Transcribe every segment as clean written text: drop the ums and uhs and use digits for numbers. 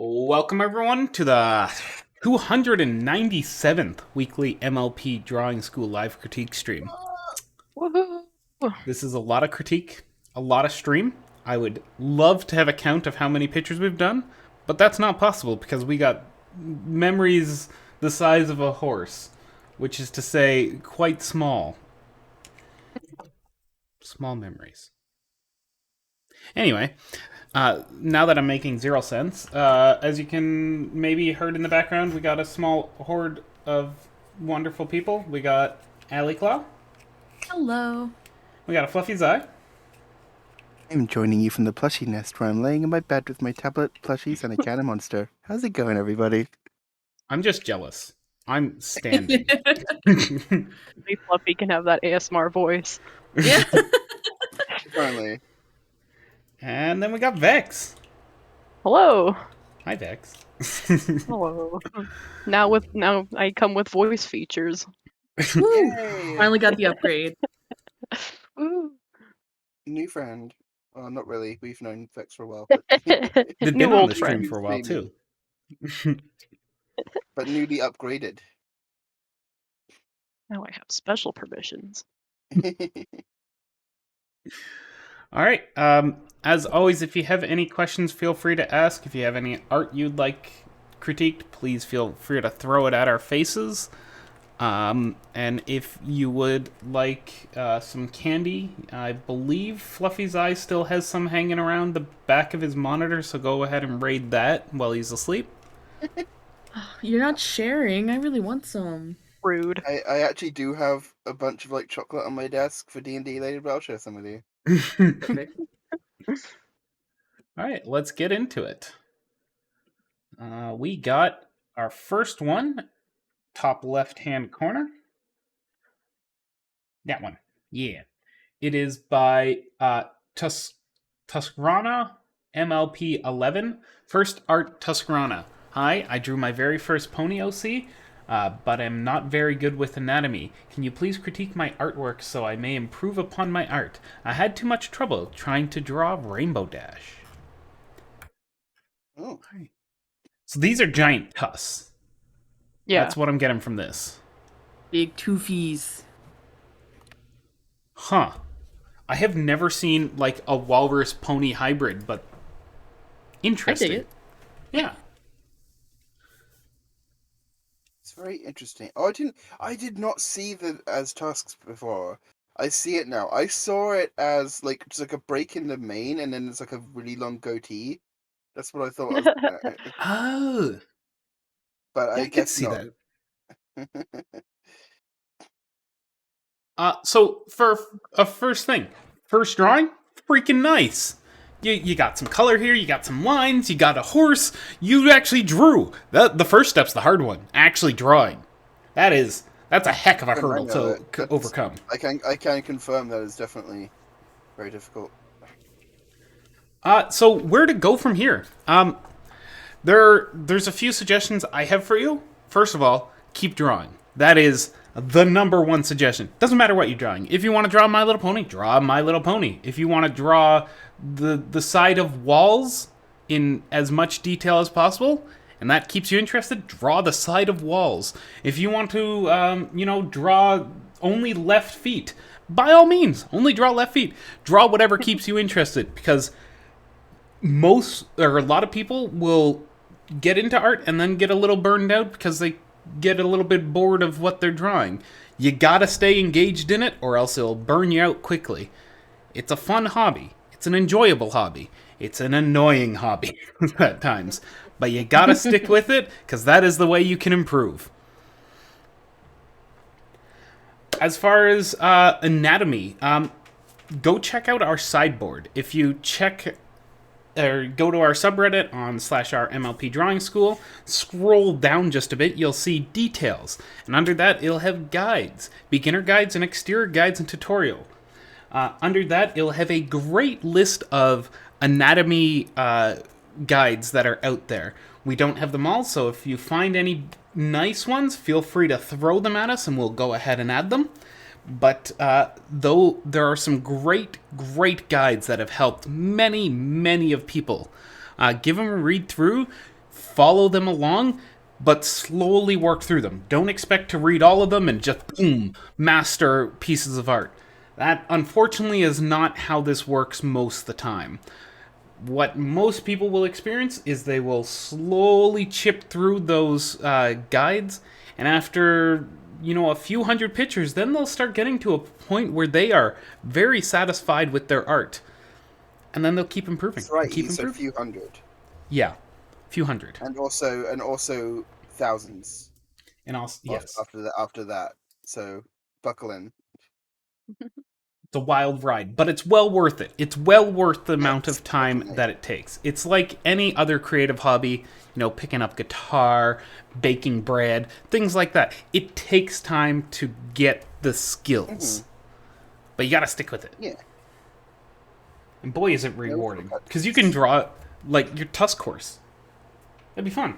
Welcome everyone to the 297th weekly MLP Drawing School live critique stream. Woohoo! This is a lot of critique, a lot of stream. I would love to have a count of how many pictures we've done, but that's not possible because we got memories the size of a horse, which is to say quite small. Small memories. Anyway, now that I'm making 0 sense, as you can maybe heard in the background, we got a small horde of wonderful people. We got Allie Claw. Hello. We got a Fluffy Zai. I'm joining you from the plushie nest where I'm laying in my bed with my tablet, plushies, and a can of Monster. How's it going, everybody? I'm just jealous. I'm standing. Maybe Fluffy can have that ASMR voice. Yeah. Finally. And then we got Vex. Hello. Hi, Vex. Hello. Now I come with voice features. Woo. Yay! Finally got the upgrade. Woo. New friend. Well, not really. We've known Vex for a while, but, They've New been on old the stream friend. for a while, too. but newly upgraded. Now I have special permissions. All right. As always, if you have any questions, feel free to ask. If you have any art you'd like critiqued, please feel free to throw it at our faces. And if you would like some candy, I believe Fluffy's Eye still has some hanging around the back of his monitor, so go ahead and raid that while he's asleep. You're not sharing. I really want some. Rude. I actually do have a bunch of chocolate on my desk for D&D later, but I'll share some with you. Perfect. All right, let's get into it. We got our first one, top left-hand corner. That one. Yeah. It is by Tuscarana MLP 11. First art, Tuscarana. Hi, I drew my very first pony OC, but am not very good with anatomy. Can you please critique my artwork so I may improve upon my art? I had too much trouble trying to draw Rainbow Dash. Oh. So these are giant tusks. Yeah. That's what I'm getting from this. Big toofies. Huh. I have never seen, a walrus pony hybrid, but interesting. I dig it. Yeah. It's very interesting. Oh, I did not see that as tusks before. I see it now. I saw it as just a break in the mane, and then it's a really long goatee. That's what I thought. I was, Oh. but Yeah, I I could guess see not. that. So, for a first drawing, freaking nice. You got some color here, you got some lines, you got a horse, you actually drew. The first step's the hard one, actually drawing. That's a heck of a hurdle to overcome. I can confirm that it's definitely very difficult. So where to go from here? There's a few suggestions I have for you. First of all, keep drawing. That is the number one suggestion. Doesn't matter what you're drawing. If you want to draw My Little Pony, draw My Little Pony. If you want to draw the side of walls in as much detail as possible, and that keeps you interested, draw the side of walls. If you want to, draw only left feet, by all means, only draw left feet. Draw whatever keeps you interested, because a lot of people will get into art and then get a little burned out because they get a little bit bored of what they're drawing. You gotta stay engaged in it or else it'll burn you out quickly. It's a fun hobby. It's an enjoyable hobby. It's an annoying hobby at times. But you gotta stick with it because that is the way you can improve. As far as anatomy, go check out our sideboard. If you check or go to our subreddit on /our MLP Drawing School, scroll down just a bit, you'll see details. And under that, it'll have guides, beginner guides and exterior guides and tutorial. Under that, it'll have a great list of anatomy guides that are out there. We don't have them all, so if you find any nice ones, feel free to throw them at us and we'll go ahead and add them. But though there are some great guides that have helped many of people, give them a read through. follow them along, but slowly work through them. Don't expect to read all of them and just boom, master pieces of art. That unfortunately is not how this works most of the time. What most people will experience is they will slowly chip through those guides, and after a few hundred pictures, then they'll start getting to a point where they are very satisfied with their art, and then they'll keep improving. That's right. Keep You said improving. few hundred, Yeah, a few hundred, and also thousands. and also yes, After that. So buckle in. it's a wild ride, but it's well worth it. It's well worth the amount Yes, of time definitely. that it takes. It's like any other creative hobby, picking up guitar, baking bread, things like that. It takes time to get the skills, but you got to stick with it. Yeah. And boy, is it rewarding, because you can draw like your Tusk course. That'd be fun.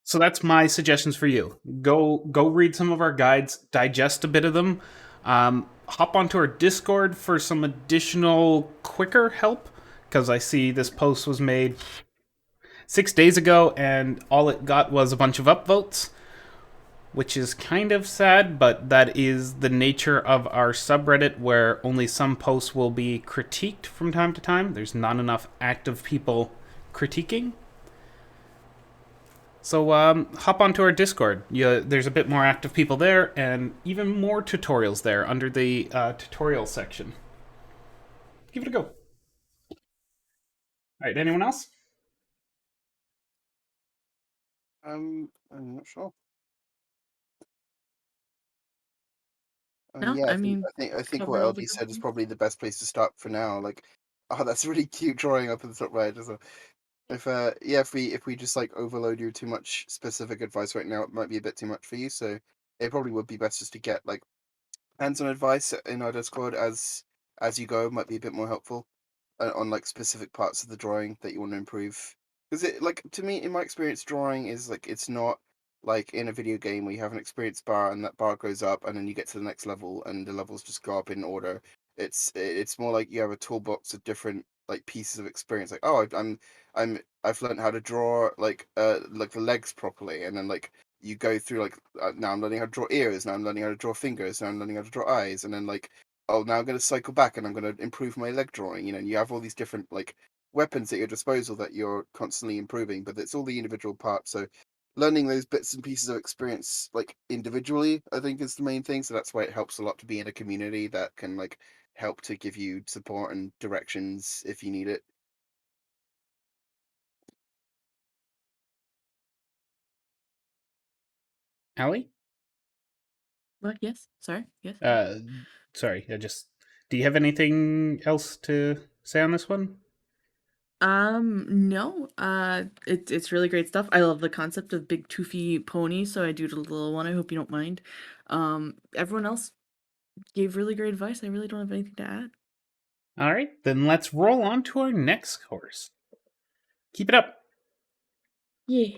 So that's my suggestions for you. Go read some of our guides, digest a bit of them. Hop onto our Discord for some additional quicker help, because I see this post was made 6 days ago and all it got was a bunch of upvotes, which is kind of sad, but that is the nature of our subreddit, where only some posts will be critiqued from time to time. There's not enough active people critiquing. So hop onto our Discord. There's a bit more active people there, and even more tutorials there under the tutorial section. Give it a go. All right, anyone else? I'm not sure. No, Yeah, I mean, I think covered what all the LD good said is points. probably the best place to start for now. Like, oh, that's a really cute drawing up in the top right. If we just like overload you with too much specific advice right now, it might be a bit too much for you. So it probably would be best just to get like hands-on advice in our Discord as you go. Might be a bit more helpful on like specific parts of the drawing that you want to improve. Because it like to me, in my experience, drawing is like it's not like in a video game where you have an experience bar and that bar goes up and then you get to the next level and the levels just go up in order. It's more like you have a toolbox of different like pieces of experience. Like, oh, I've learned how to draw like the legs properly, and then like you go through like now I'm learning how to draw ears, now I'm learning how to draw fingers, now I'm learning how to draw eyes, and then like, oh, now I'm going to cycle back and I'm going to improve my leg drawing. And you have all these different like weapons at your disposal that you're constantly improving, but it's all the individual parts. So learning those bits and pieces of experience like individually, I think, is the main thing. So that's why it helps a lot to be in a community that can like help to give you support and directions if you need it. Allie? What? Yes. Sorry. Yes. Sorry, do you have anything else to say on this one? No. It's really great stuff. I love the concept of big toothy pony, so I do the little one. I hope you don't mind. Everyone else gave really great advice. I really don't have anything to add. All right, then let's roll on to our next course. Keep it up. Yeah.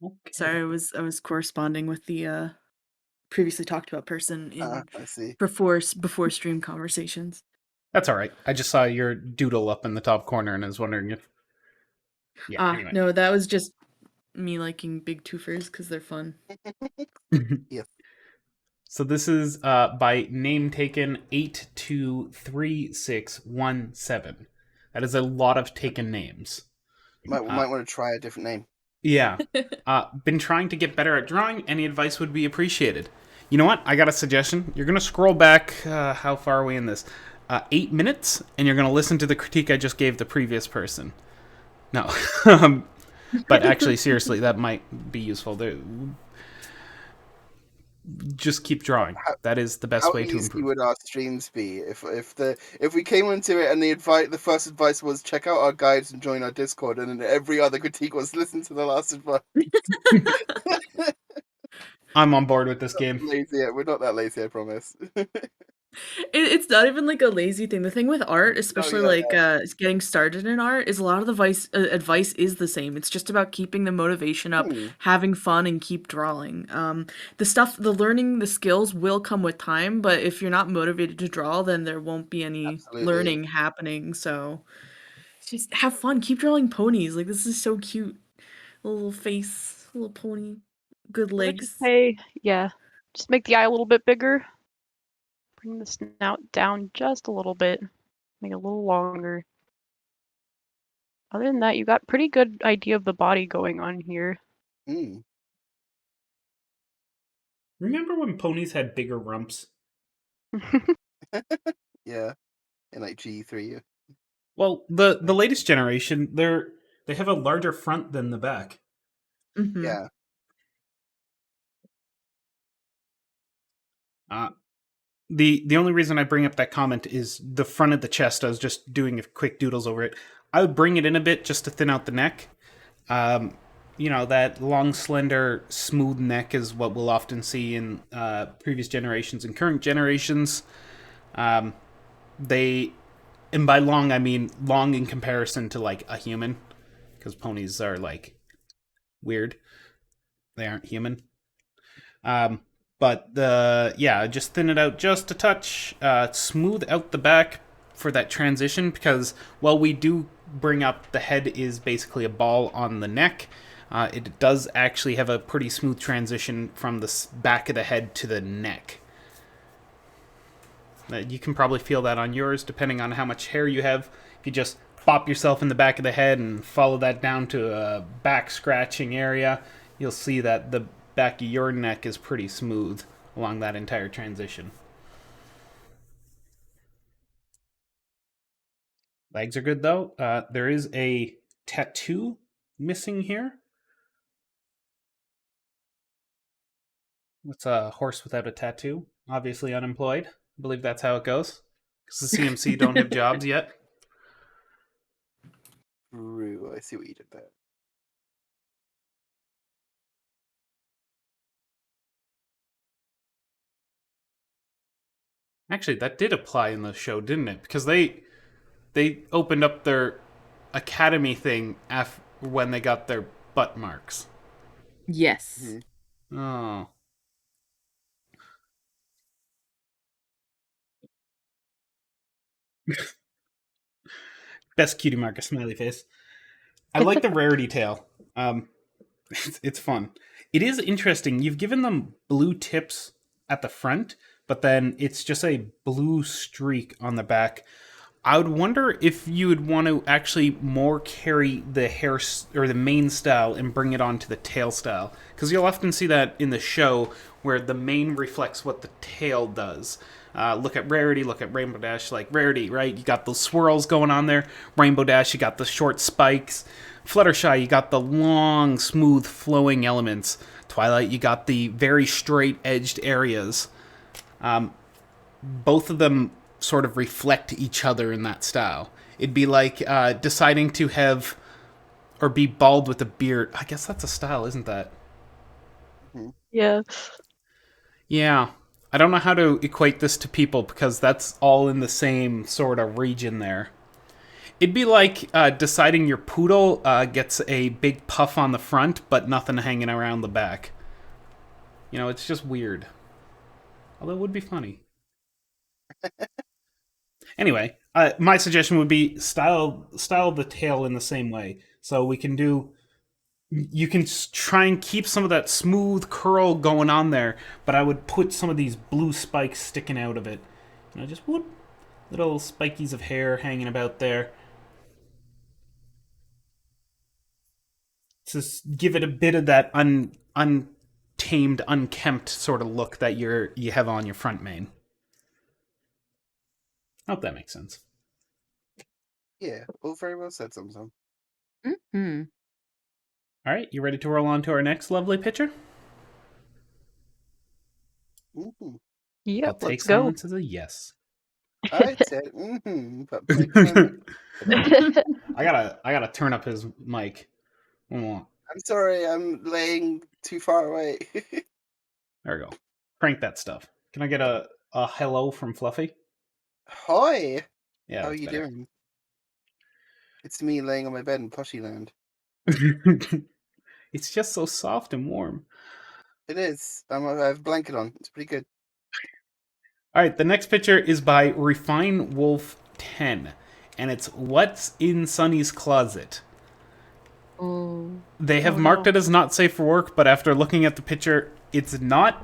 Okay. Sorry, I was corresponding with the previously talked about person in I see. before stream conversations. That's all right. I just saw your doodle up in the top corner and I was wondering if... Yeah, anyway. No, that was just me liking big twofers because they're fun. Yes. So this is by name taken 823617. That is a lot of taken names. Might want to try a different name. Yeah. Been trying to get better at drawing. Any advice would be appreciated. You know what? I got a suggestion. You're going to scroll back, how far are we in this? 8 minutes, and you're going to listen to the critique I just gave the previous person. No. But actually, seriously, that might be useful. Just keep drawing. That is the best How way to easy improve. would our streams be if we came into it and the first advice was check out our guides and join our Discord, and then every other critique was listen to the last advice. I'm on board with this game. Lazy, we're not that lazy, I promise. It's not even like a lazy thing. The thing with art, Oh especially yeah, like getting started in art, is a lot of the advice is the same. It's just about keeping the motivation yeah. up, having fun, and keep drawing. The learning, the skills will come with time, but if you're not motivated to draw, then there won't be any Absolutely. learning happening. So just have fun, keep drawing ponies. Like this is so cute. Little face, little pony, good I was gonna legs. say, yeah, just make the eye a little bit bigger. Bring the snout down just a little bit. Make it a little longer. Other than that, you got pretty good idea of the body going on here. Mm. Remember when ponies had bigger rumps? Yeah, in like G3. Well, the latest generation, they have a larger front than the back. Mm-hmm. Yeah. Uh, the only reason I bring up that comment is the front of the chest. I was just doing a quick doodles over it. I would bring it in a bit just to thin out the neck. That long, slender, smooth neck is what we'll often see in previous generations and current generations. They, and by long, I mean long in comparison to like a human, because ponies are like weird. They aren't human. Um, but just thin it out just a touch, smooth out the back for that transition because while we do bring up the head is basically a ball on the neck, it does actually have a pretty smooth transition from the back of the head to the neck. You can probably feel that on yours depending on how much hair you have. If you just bop yourself in the back of the head and follow that down to a back scratching area, you'll see that the back of your neck is pretty smooth along that entire transition. Legs are good though. There is a tattoo missing here. What's a horse without a tattoo? Obviously unemployed. I believe that's how it goes. Because the CMC don't have jobs yet. True. I see what you did there. Actually, that did apply in the show, didn't it? Because they opened up their academy thing when they got their butt marks. Yes. Oh. Best cutie mark, a smiley face. I like the rarity tail. It's fun. It is interesting. You've given them blue tips at the front, but then it's just a blue streak on the back. I would wonder if you would want to actually more carry the hair or the mane style and bring it onto the tail style, because you'll often see that in the show where the mane reflects what the tail does. Look at Rarity, look at Rainbow Dash. Like Rarity, right? You got those swirls going on there. Rainbow Dash, you got the short spikes. Fluttershy, you got the long, smooth, flowing elements. Twilight, you got the very straight edged areas. Both of them sort of reflect each other in that style. It'd be like deciding to have or be bald with a beard. I guess that's a style, isn't that? Yeah. Yeah. I don't know how to equate this to people because that's all in the same sort of region there. It'd be like deciding your poodle gets a big puff on the front, but nothing hanging around the back. It's just weird. Although it would be funny. Anyway, my suggestion would be style the tail in the same way. So we can do. You can try and keep some of that smooth curl going on there, but I would put some of these blue spikes sticking out of it. Just whoop, little spikies of hair hanging about there. To give it a bit of that untamed, unkempt sort of look that you have on your front mane. I hope that makes sense. Yeah. Well, very well said, Samsung. Mm-hmm. All right, you ready to roll on to our next lovely picture? Ooh. Yep, I'll take let's go. silence as a yes. I said, but thank you very much. I gotta turn up his mic. Oh, I'm sorry, I'm laying too far away. there we go. Crank that stuff. Can I get a hello from Fluffy. Hi. Yeah, How are that's you better. doing? It's me laying on my bed in Plushy Land. It's just so soft and warm. It is. I have a blanket on. It's pretty good. All right, the next picture is by Refine Wolf 10, and it's What's in Sunny's Closet. Oh. They have Oh, marked no. it as not safe for work, but after looking at the picture, it's not,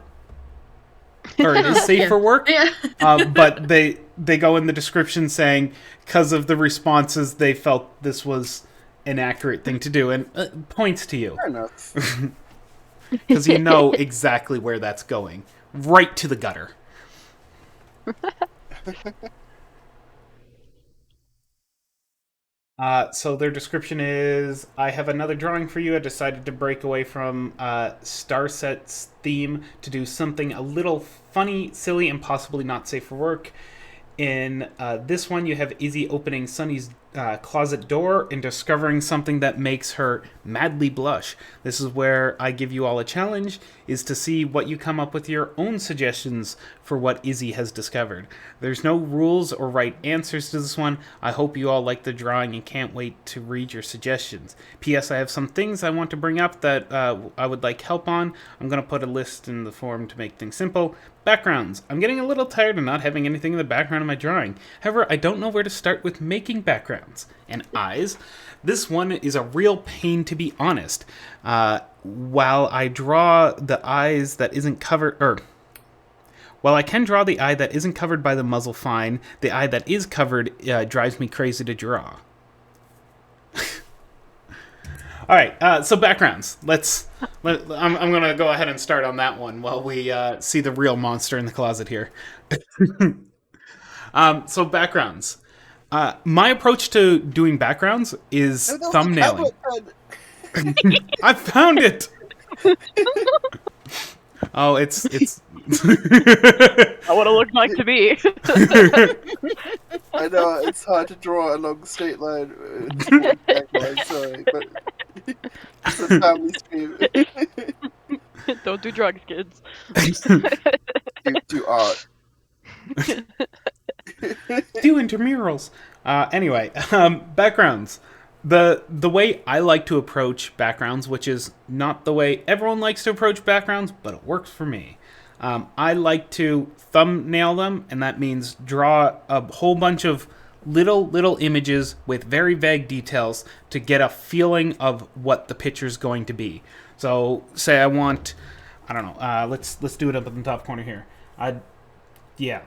or it is safe Yeah. for work. Yeah. But they go in the description saying because of the responses, they felt this was an accurate thing to do, and points to you Fair enough. because you know exactly where that's going, right to the gutter. So their description is, I have another drawing for you. I decided to break away from Starset's theme to do something a little funny, silly, and possibly not safe for work. In this one, you have Izzy opening Sunny's closet door and discovering something that makes her madly blush. This is where I give you all a challenge, is to see what you come up with your own suggestions for what Izzy has discovered. There's no rules or right answers to this one. I hope you all like the drawing and can't wait to read your suggestions. P.S. I have some things I want to bring up that I would like help on. I'm going to put a list in the form to make things simple. Backgrounds. I'm getting a little tired of not having anything in the background of my drawing. However, I don't know where to start with making backgrounds. And eyes. This one is a real pain, to be honest. While I draw the eyes that isn't covered, while I can draw the eye that isn't covered by the muzzle fine, the eye that is covered drives me crazy to draw. All right, so backgrounds. I'm going to go ahead and start on that one while we see the real monster in the closet here. So backgrounds. My approach to doing backgrounds is No, that was the thumbnailing. tablet pen. I found it. Oh, it's Not what it looked like to me. I know it's hard to draw a long straight line. Sorry, but it's a family stream. Don't do drugs, kids. do art. do intramurals. Anyway, backgrounds. The way I like to approach backgrounds, which is not the way everyone likes to approach backgrounds, but it works for me. I like to thumbnail them, and that means draw a whole bunch of little images with very vague details to get a feeling of what the picture's going to be. So, say I want, I don't know. Let's do it up in the top corner here. Yeah.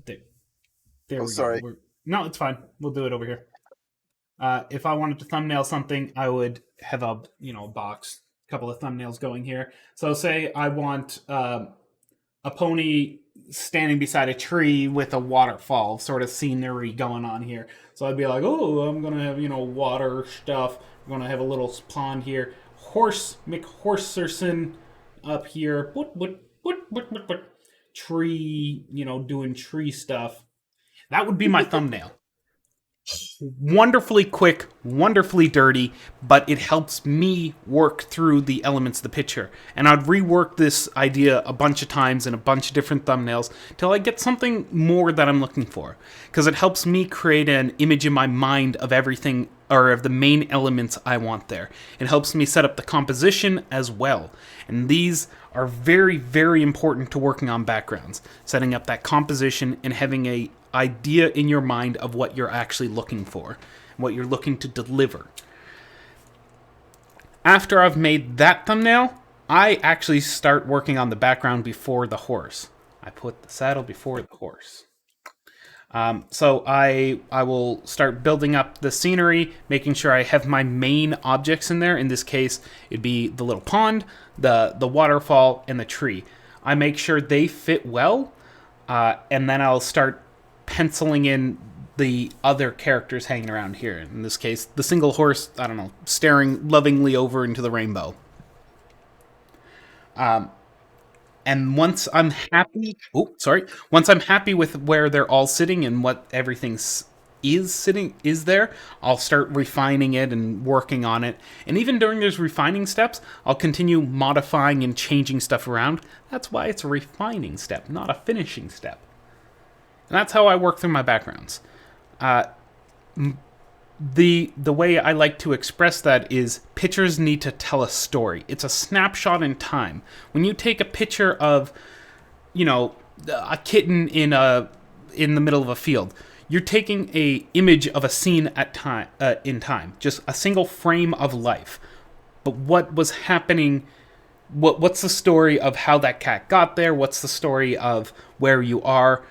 There we sorry. go. No, it's fine. We'll do it over here. If I wanted to thumbnail something, I would have a box, a couple of thumbnails going here. So say I want a pony standing beside a tree with a waterfall sort of scenery going on here. So I'd be like, oh, I'm gonna have water stuff. I'm gonna have a little pond here. Horse McHorserson up here. Tree, doing tree stuff. That would be my thumbnail. Wonderfully quick, wonderfully dirty, but it helps me work through the elements of the picture. And I'd rework this idea a bunch of times in a bunch of different thumbnails till I get something more that I'm looking for. Because it helps me create an image in my mind of everything, or of the main elements I want there. It helps me set up the composition as well. And these are very, very important to working on backgrounds. Setting up that composition and having a idea in your mind of what you're actually looking for, what you're looking to deliver. After I've made that thumbnail, I actually start working on the background before the horse. I put the saddle before the horse. So I will start building up the scenery, making sure I have my main objects in there. In this case, it'd be the little pond, the waterfall, and the tree. I make sure they fit well, and then I'll start penciling in the other characters hanging around here. In this case, the single horse, I don't know, staring lovingly over into the rainbow. And once I'm happy, once I'm happy with where they're all sitting and what everything's is there, I'll start refining it and working on it. And even during those refining steps, I'll continue modifying and changing stuff around. That's why it's a refining step, not a finishing step. And that's how I work through my backgrounds. The way I like to express that is pictures need to tell a story. It's a snapshot in time. When you take a picture of, a kitten in the middle of a field, you're taking a image of a scene in time, just a single frame of life. But what was happening? What's the story of how that cat got there? What's the story of where you are?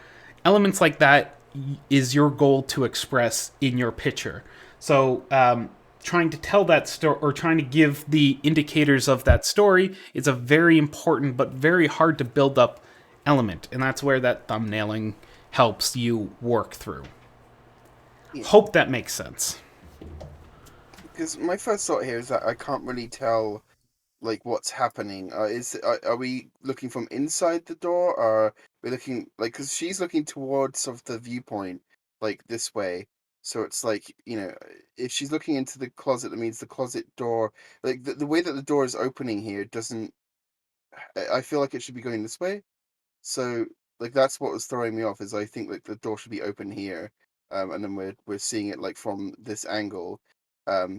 Elements like that is your goal to express in your picture. So trying to tell that story or trying to give the indicators of that story is a very important but very hard to build up element. And that's where that thumbnailing helps you work through. Yeah. Hope that makes sense. Because my first thought here is that I can't really tell like what's happening. Are we looking from inside the door, or are we looking like because she's looking towards of the viewpoint like this way? So it's like if she's looking into the closet, that means the closet door, like the way that the door is opening here doesn't. I feel like it should be going this way. So like that's what was throwing me off is I think like the door should be open here, and then we're seeing it like from this angle.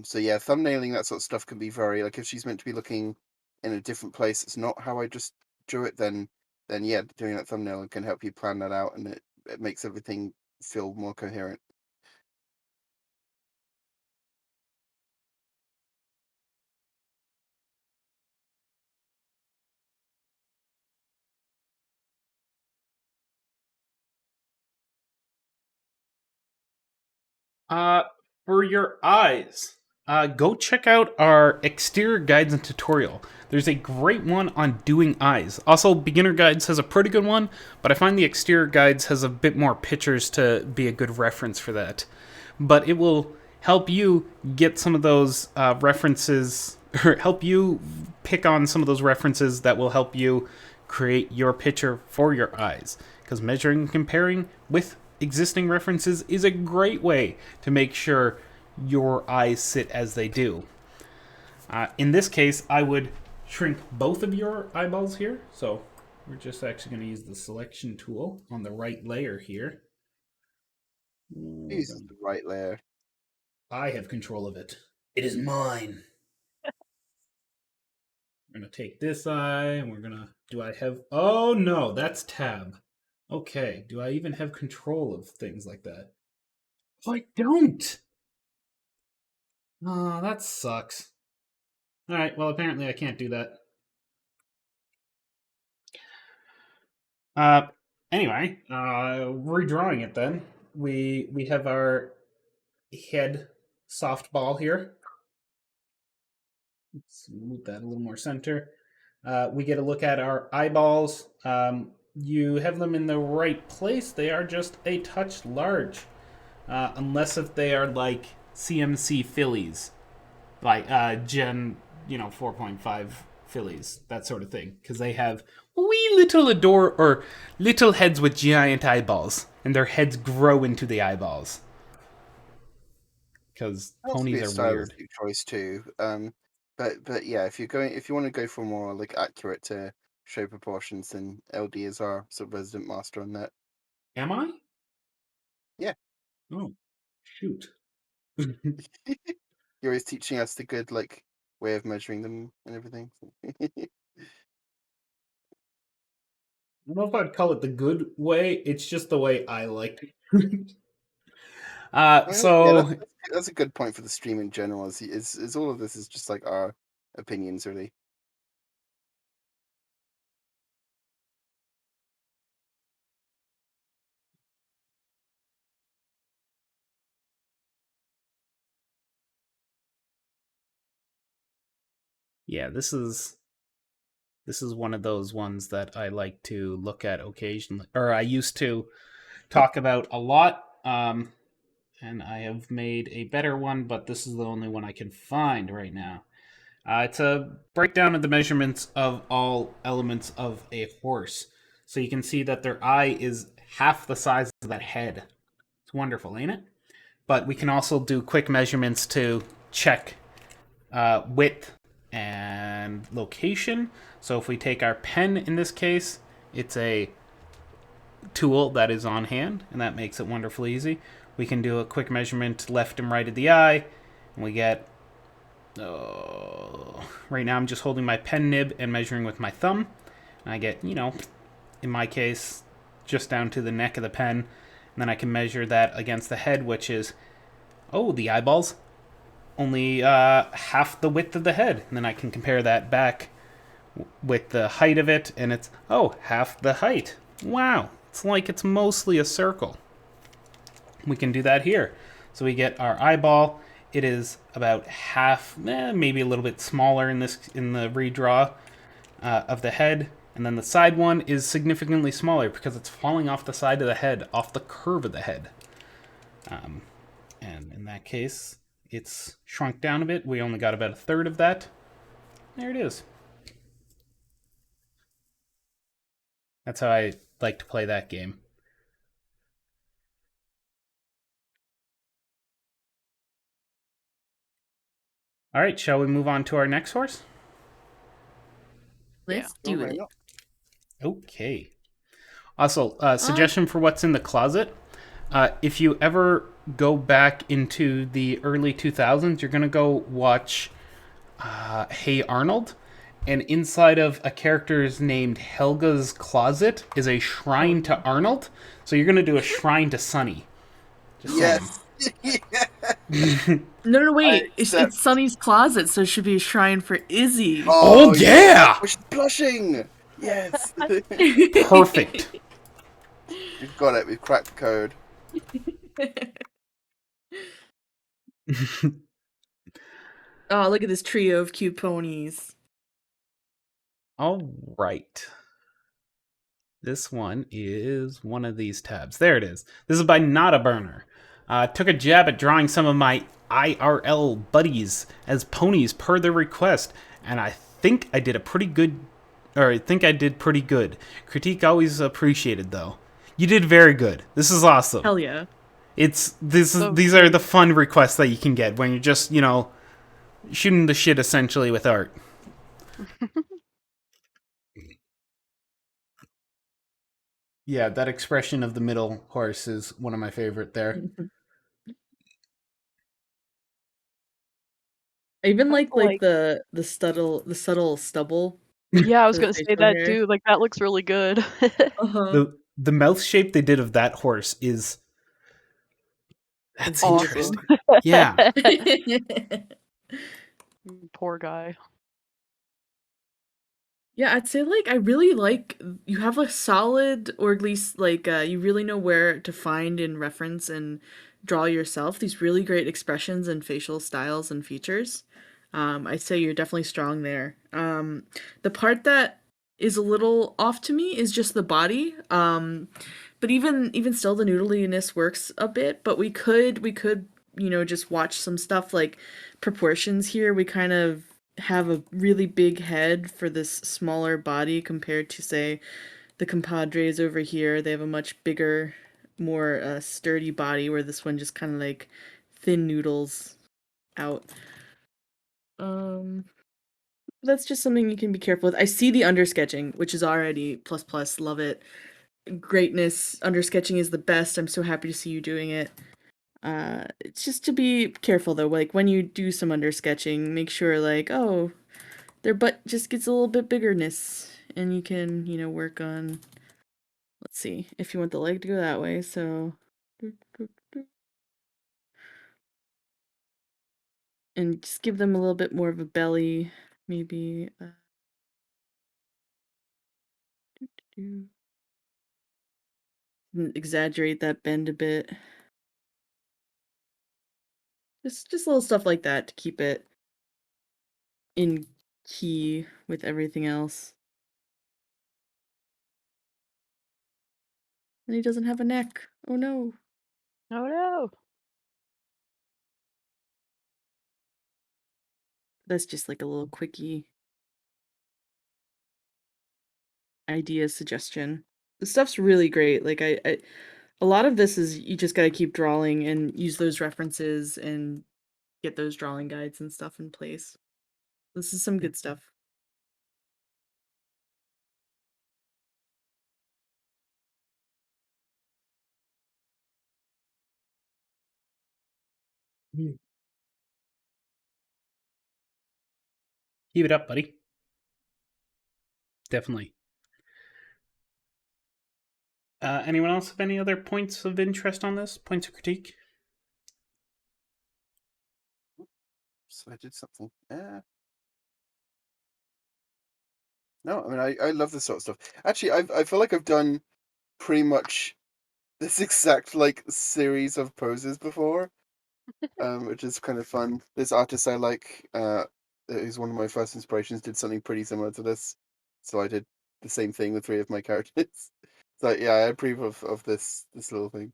So yeah, thumbnailing that sort of stuff can be very like if she's meant to be looking in a different place, it's not how I just drew it. Then yeah, doing that thumbnail can help you plan that out, and it makes everything feel more coherent. Uh, for your eyes, go check out our exterior guides and tutorial. There's a great one on doing eyes. Also, beginner guides has a pretty good one, but I find the exterior guides has a bit more pictures to be a good reference for that. But it will help you get some of those references, or help you pick on some of those references that will help you create your picture for your eyes. Because measuring and comparing with existing references is a great way to make sure your eyes sit as they do. In this case, I would shrink both of your eyeballs here. So we're just actually going to use the selection tool on the right layer here. Uses the right layer. I have control of it. It is mine. We're going to take this eye and we're going to... Do I have... Oh, no, that's tab. Okay, do I even have control of things like that? Oh, I don't! Oh, that sucks. Alright, well, apparently I can't do that. Anyway, redrawing it then. We have our head softball here. Let's move that a little more center. We get a look at our eyeballs. You have them in the right place. They are just a touch large. Unless if they are like CMC Phillies. Like Gen, 4.5 Phillies. That sort of thing. Because they have wee little heads with giant eyeballs. And their heads grow into the eyeballs. Because ponies are weird. Stylistic choice too. But yeah, if you want to go for more like accurate to show proportions, then LD is our sort of resident master on that. Am I? Yeah. Oh, shoot. You're always teaching us the good like way of measuring them and everything. I don't know if I'd call it the good way. It's just the way I like it. Yeah, that's a good point for the stream in general. Is all of this is just like our opinions, really. Yeah, this is one of those ones that I like to look at occasionally, or I used to talk about a lot. And I have made a better one, but this is the only one I can find right now. It's a breakdown of the measurements of all elements of a horse. So you can see that their eye is half the size of that head. It's wonderful, ain't it? but we can also do quick measurements to check width and location. So if we take our pen in this case, it's a tool that is on hand, and that makes it wonderfully easy. We can do a quick measurement left and right of the eye, and we get. Right now, I'm just holding my pen nib and measuring with my thumb, and I get, in my case, just down to the neck of the pen, and then I can measure that against the head, which is, the eyeballs only half the width of the head, and then I can compare that back with the height of it, and it's half the height. Wow, it's like it's mostly a circle. We can do that here. So we get our eyeball. It is about half, maybe a little bit smaller in the redraw of the head, and then the side one is significantly smaller because it's falling off the side of the head, off the curve of the head. And in that case, it's shrunk down a bit. We only got about a third of that. There it is. That's how I like to play that game. All right, shall we move on to our next horse? Let's Oh, do why it. not? Okay. Also, suggestion for what's in the closet. If you ever go back into the early 2000s, you're going to go watch Hey Arnold. And inside of a character's named Helga's closet is a shrine to Arnold. So you're going to do a shrine to Sunny. Just saying. Yes. No, wait. accept. It's Sunny's closet, so it should be a shrine for Izzy. Oh, yeah! Oh, she's blushing. Yes. Perfect. We've got it. We've cracked the code. Oh, look at this trio of cute ponies. All right. This one is one of these tabs. There it is. This is by Not a Burner. Took a jab at drawing some of my IRL buddies as ponies per their request, and I think I did pretty good. Critique always appreciated, though. You did very good. This is awesome. Hell yeah. These are the fun requests that you can get when you're just, shooting the shit essentially with art. Yeah, that expression of the middle horse is one of my favorite there. I even like like- the subtle stubble. Yeah, I was for the gonna say facial that hair. too. Like that looks really good. Uh-huh. The mouth shape they did of that horse is that's Awesome. interesting. Yeah. Poor guy. Yeah, I'd say I really like you have a solid, or at least you really know where to find and reference and draw yourself these really great expressions and facial styles and features. I'd say you're definitely strong there. The part that is a little off to me is just the body. But even still, the noodliness works a bit. But we could just watch some stuff like proportions here. We kind of have a really big head for this smaller body compared to, say, the compadres over here. They have a much bigger, more sturdy body, where this one just kind of thin noodles out. That's just something you can be careful with. I see the undersketching, which is already plus plus. Love it. Greatness. Undersketching is the best. I'm so happy to see you doing it. It's just to be careful though. When you do some undersketching, make sure their butt just gets a little bit biggerness, and you can work on. Let's see if you want the leg to go that way. So. And just give them a little bit more of a belly, maybe. Exaggerate that bend a bit. Just little stuff like that to keep it in key with everything else. And he doesn't have a neck. Oh no. Oh no. That's just a little quickie idea suggestion. The stuff's really great. A lot of this is you just got to keep drawing and use those references and get those drawing guides and stuff in place. This is some good stuff. Keep it up, buddy. Definitely. Anyone else have any other points of interest on this? Points of critique? So I did something. No, I mean I love this sort of stuff. Actually, I feel like I've done pretty much this exact like series of poses before, which is kind of fun. This artist I like, who's one of my first inspirations, did something pretty similar to this, so I did the same thing with 3 of my characters. So yeah, I approve of this little thing.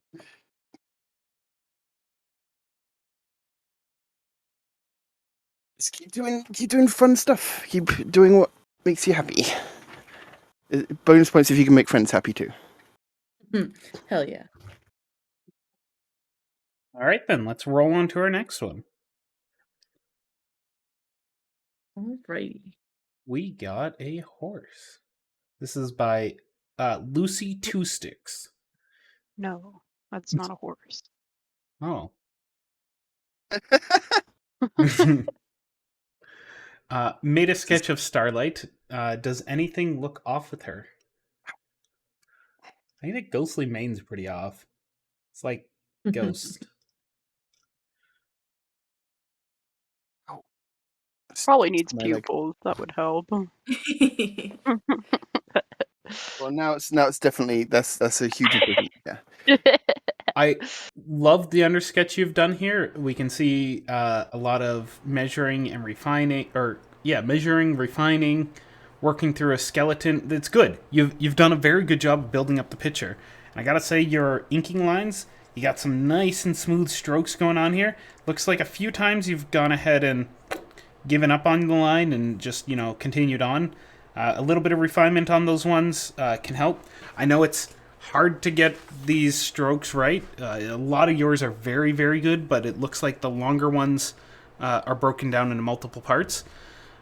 Just keep doing fun stuff. Keep doing what makes you happy. Bonus points if you can make friends happy too. Hell yeah. All right, then. Let's roll on to our next one. Alrighty. We got a horse. This is by Lucy Two Sticks. No, that's not a horse. Oh. Made a sketch of Starlight. Does anything look off with her? I think the ghostly mane's pretty off. It's like Ghost. Probably needs My leg. pupils. That would help. Well, now it's definitely that's a huge improvement. Yeah. I love the undersketch you've done here. We can see a lot of measuring and refining, refining, working through a skeleton. It's good. You've done a very good job of building up the picture. And I gotta say, your inking lines, you got some nice and smooth strokes going on here. Looks like a few times you've gone ahead and given up on the line and just continued on. A little bit of refinement on those ones can help. I know it's hard to get these strokes right. A lot of yours are very, very good, but it looks like the longer ones are broken down into multiple parts.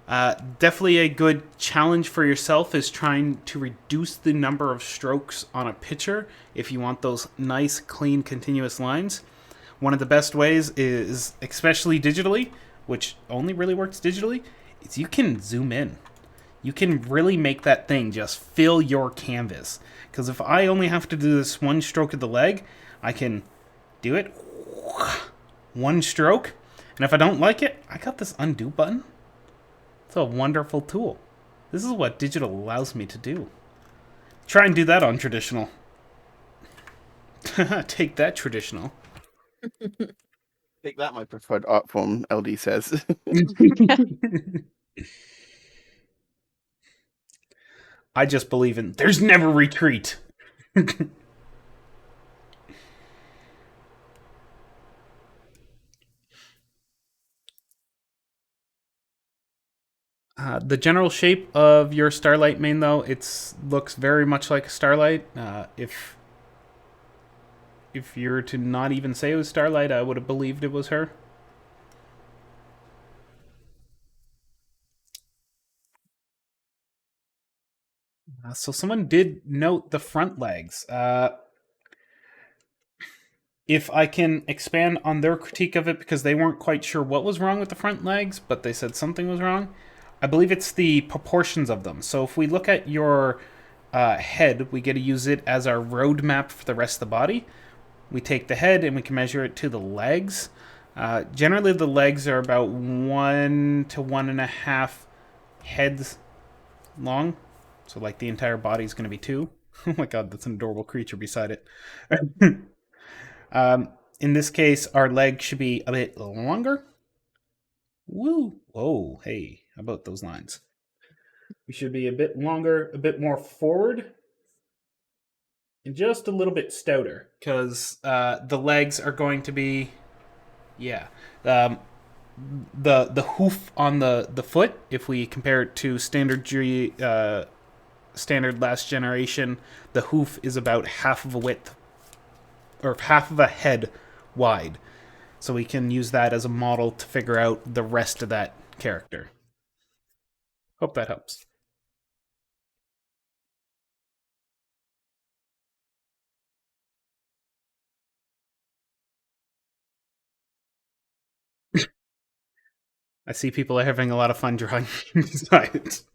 Definitely a good challenge for yourself is trying to reduce the number of strokes on a picture if you want those nice, clean, continuous lines. One of the best ways is, especially digitally, which only really works digitally, is you can zoom in. You can really make that thing just fill your canvas. Because if I only have to do this one stroke of the leg, I can do it, one stroke, and if I don't like it, I got this undo button. It's a wonderful tool. This is what digital allows me to do. Try and do that on traditional. Take that, traditional. Take that, my preferred art form, LD says. I just believe in there's never retreat. The general shape of your Starlight mane, though, looks very much like a Starlight. If you're to not even say it was Starlight, I would have believed it was her. So someone did note the front legs. If I can expand on their critique of it, because they weren't quite sure what was wrong with the front legs, but they said something was wrong. I believe it's the proportions of them. So if we look at your head, we get to use it as our roadmap for the rest of the body. We take the head and we can measure it to the legs. Generally, the legs are about 1 to 1.5 heads long. So like the entire body is going to be 2. Oh my god, that's an adorable creature beside it. In this case, our leg should be a bit longer. Woo! Whoa, hey, how about those lines? We should be a bit longer, a bit more forward, and just a little bit stouter, because the legs are going to be, the hoof on the foot. If we compare it to standard last generation, the hoof is about half of a width or half of a head wide. So we can use that as a model to figure out the rest of that character. Hope that helps. I see people are having a lot of fun drawing designs.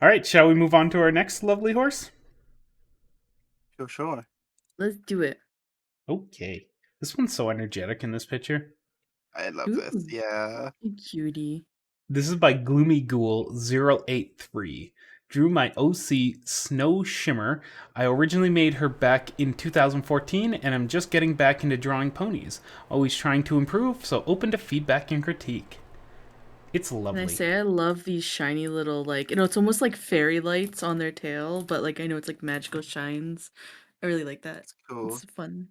All right, shall we move on to our next lovely horse? Sure. Let's do it. Okay. This one's so energetic in this picture. I love this. Ooh. Yeah. Cutie. This is by Gloomy Ghoul 083. Drew my OC Snow Shimmer. I originally made her back in 2014, and I'm just getting back into drawing ponies. Always trying to improve, so open to feedback and critique. It's lovely. And I say I love these shiny little, like, it's almost like fairy lights on their tail, but like I know it's like magical shines. I really like that. It's cool. It's fun.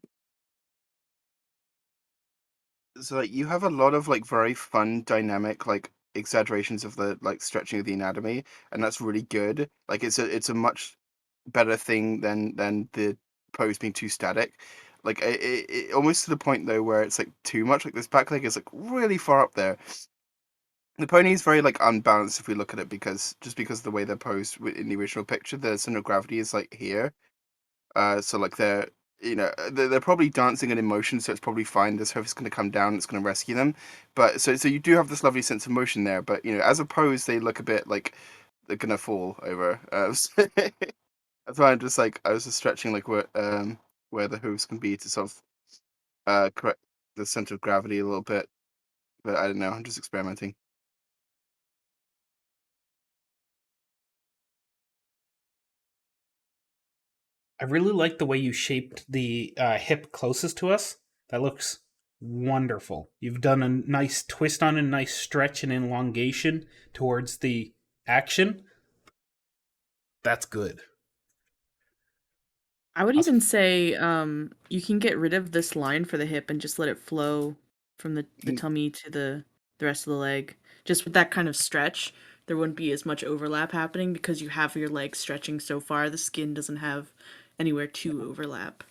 So like you have a lot of like very fun dynamic like exaggerations of the like stretching of the anatomy, and that's really good. Like it's a much better thing than the pose being too static. Like it almost to the point though where it's like too much. Like this back leg is like really far up there. The pony is very like unbalanced if we look at it because of the way they're posed in the original picture. The center of gravity is like here. So like they're probably dancing in emotion, so it's probably fine. The surface is going to come down, it's going to rescue them. But so you do have this lovely sense of motion there. But as a pose, they look a bit like they're going to fall over. That's why I was just stretching like where the hooves can be to sort of correct the center of gravity a little bit. But I don't know. I'm just experimenting. I really like the way you shaped the hip closest to us. That looks wonderful. You've done a nice twist on a nice stretch and elongation towards the action. That's good. I would Awesome. even say you can get rid of this line for the hip and just let it flow from the Mm. tummy to the rest of the leg. Just with that kind of stretch, there wouldn't be as much overlap happening because you have your leg stretching so far, the skin doesn't have anywhere to overlap.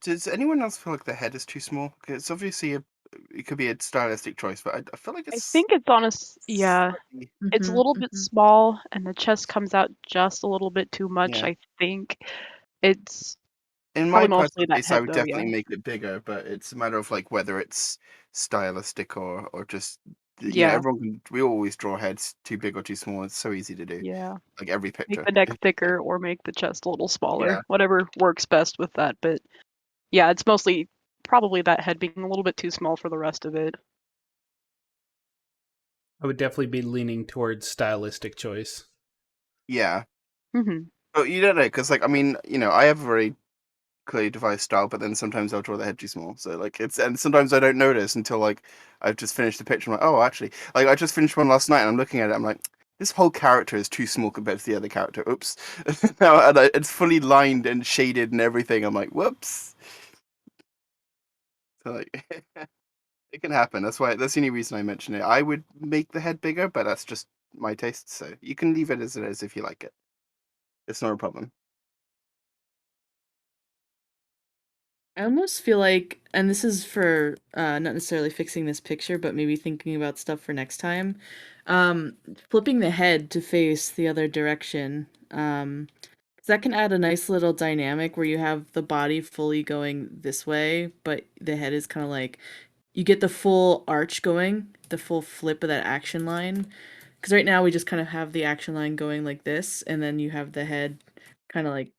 Does anyone else feel like the head is too small? 'Cause it's obviously it could be a stylistic choice, but I feel like I it's think it's yeah. slightly, It's a Mhm, little bit mhm. small, and the chest comes out just a little bit too much, yeah. I think. It's In my probably mostly personal that taste, I head, would though, yeah. definitely make it bigger, but it's a matter of like whether it's stylistic or just Yeah, we always draw heads too big or too small. It's so easy to do. yeah. Like every Make picture. the neck thicker or make the chest a little Yeah. smaller. Whatever works best with that, but yeah, it's mostly probably that head being a little bit too small for the rest of it. I would definitely be leaning towards stylistic choice. Yeah. Mhm. But you don't know, because like I mean, I have a very clearly devised style, but then sometimes I'll draw the head too small. So like and sometimes I don't notice until like I've just finished the picture. I'm like, oh, actually, like I just finished one last night, and I'm looking at it. I'm like, this whole character is too small compared to the other character. Oops. Now and it's fully lined and shaded and everything. I'm like, whoops. So like, it can happen. That's the only reason I mention it. I would make the head bigger, but that's just my taste. So you can leave it as it is if you like it. It's not a problem. I almost feel like, and this is for not necessarily fixing this picture, but maybe thinking about stuff for next time. Flipping the head to face the other direction. 'Cause that can add a nice little dynamic where you have the body fully going this way, but the head is kind of like you get the full arch going, the full flip of that action line. Because right now we just kind of have the action line going like this, and then you have the head kind of like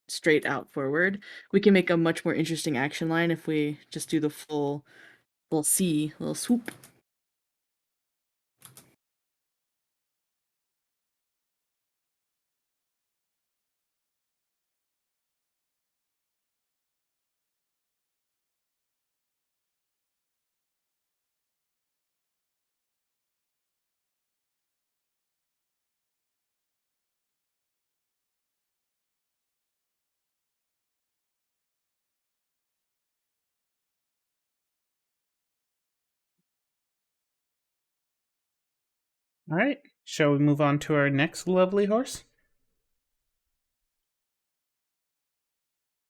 straight out forward. We can make a much more interesting action line if we just do the full little C, little swoop. All right. Shall we move on to our next lovely horse?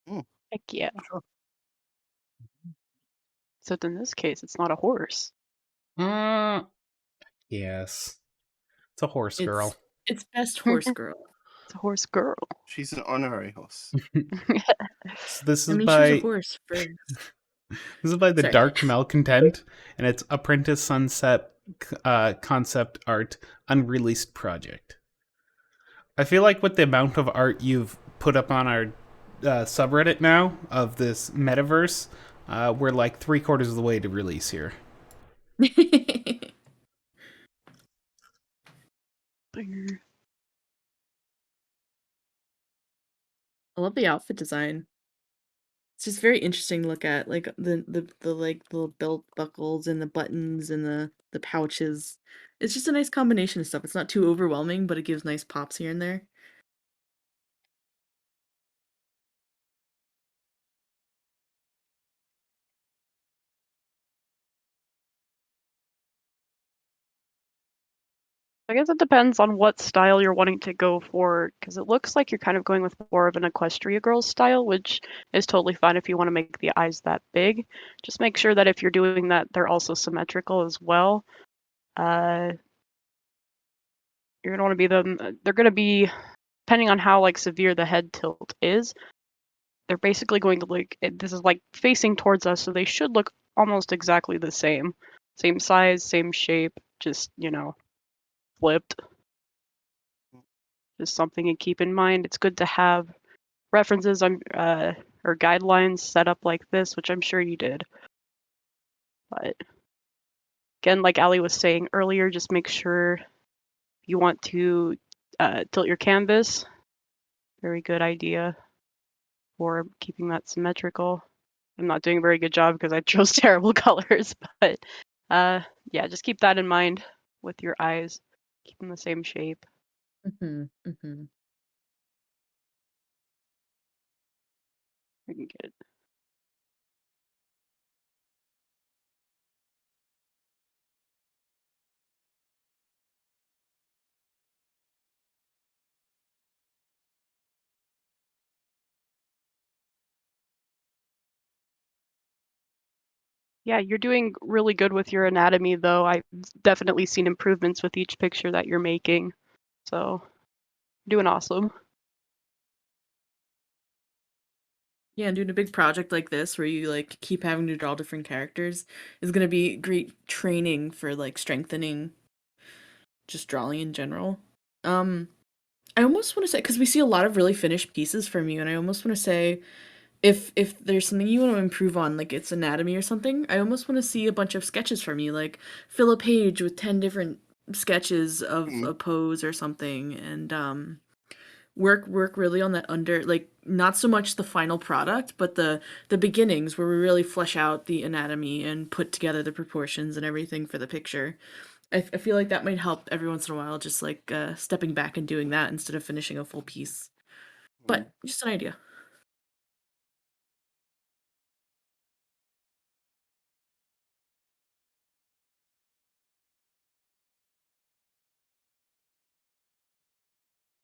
Heck yeah. Sure. Except in this case, it's not a horse. Yes. It's a horse girl. It's best horse girl. It's a horse girl. She's an honorary horse. So this I is mean, she was a by horse first. the Sorry. Dark Malcontent, and it's Apprentice Sunset concept art unreleased project. I feel like with the amount of art you've put up on our subreddit now of this metaverse, we're like 3/4 of the way to release here. I love the outfit design. It's just very interesting to look at, like the like little belt buckles and the buttons and the pouches. It's just a nice combination of stuff. It's not too overwhelming, but it gives nice pops here and there. I guess it depends on what style you're wanting to go for, because it looks like you're kind of going with more of an Equestria Girls style, which is totally fine if you want to make the eyes that big. Just make sure that if you're doing that, they're also symmetrical as well. You're gonna want to be them. They're gonna be, depending on how like severe the head tilt is, they're basically going to this is like facing towards us, so they should look almost exactly the same. Same size, same shape, just, flipped. Just something to keep in mind. It's good to have references on or guidelines set up like this, which I'm sure you did. But again, like Ali was saying earlier, just make sure you want to tilt your canvas. Very good idea for keeping that symmetrical. I'm not doing a very good job because I chose terrible colors, but yeah, just keep that in mind with your eyes. Keep them the same shape. Mm-hmm. Mm-hmm. We can get it. Yeah, you're doing really good with your anatomy, though. I've definitely seen improvements with each picture that you're making. So, doing awesome. Yeah, and doing a big project like this where you like keep having to draw different characters is gonna be great training for like strengthening just drawing in general. I almost want to say, because we see a lot of really finished pieces from you, and I almost want to say, if there's something you want to improve on, like its anatomy or something, I almost want to see a bunch of sketches from you, like fill a page with 10 different sketches of a pose or something, and work really on that under, like, not so much the final product, but the beginnings where we really flesh out the anatomy and put together the proportions and everything for the picture. I feel like that might help every once in a while, just like stepping back and doing that instead of finishing a full piece. But just an idea.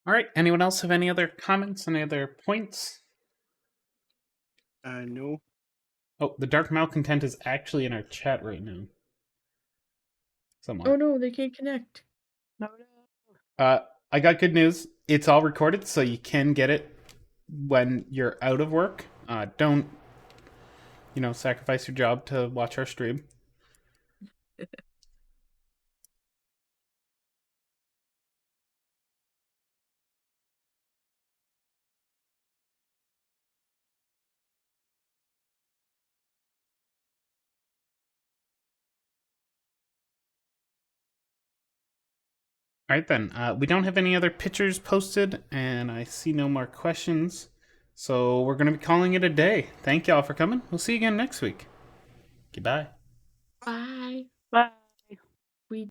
All right. Anyone else have any other comments? Any other points? No. Oh, the Dark Malcontent is actually in our chat right now. Somewhere. Oh no, they can't connect. No. I got good news. It's all recorded, so you can get it when you're out of work. Don't, sacrifice your job to watch our stream. All right, then. We don't have any other pictures posted, and I see no more questions. So we're going to be calling it a day. Thank y'all for coming. We'll see you again next week. Goodbye. Bye. Bye. We